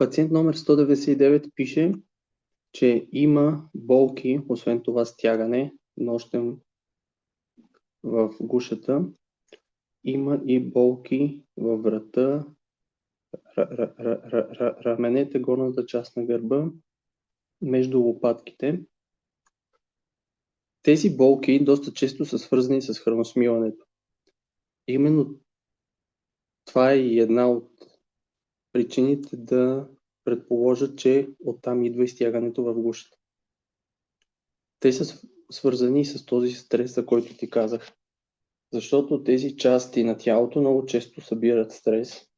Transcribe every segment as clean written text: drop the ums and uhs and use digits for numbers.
Пациент номер 199 пише, че има болки, освен това стягане нощем в гушата. Има и болки във врата, раменете, горната част на гърба, между лопатките. Тези болки доста често са свързани с храносмилането. Именно това е и една от причините да предположат, че оттам идва изтягането в гушата. Те са свързани с този стрес, за който ти казах. Защото тези части на тялото много често събират стрес.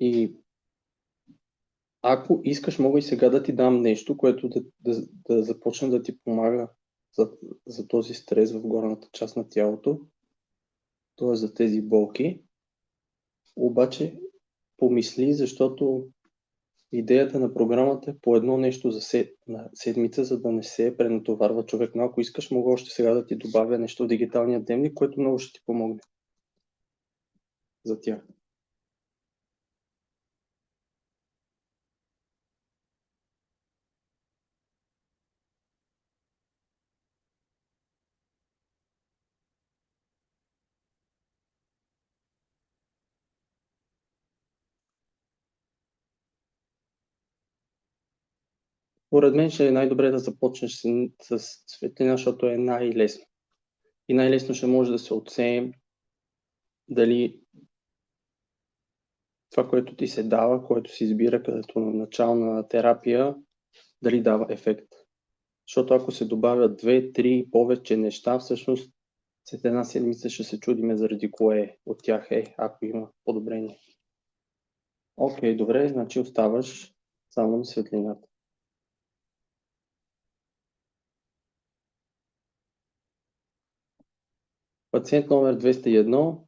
И ако искаш, мога и сега да ти дам нещо, което да започне да ти помага за този стрес в горната част на тялото, т.е. за тези болки. Обаче помисли, защото идеята на програмата е по едно нещо на седмица, за да не се пренатоварва човек. Но ако искаш, мога още сега да ти добавя нещо в дигиталния дневник, което много ще ти помогне за тях. Поред мен ще е най-добре да започнеш с светлина, защото е най-лесно. И най-лесно ще може да се отсее дали това, което ти се дава, което се избира като начална терапия, дали дава ефект. Защото ако се добавят 2-3 повече неща, всъщност след една седмица ще се чудиме заради кое от тях е, ако има подобрение. Окей, добре, значи оставаш само на светлината. Пациент номер 201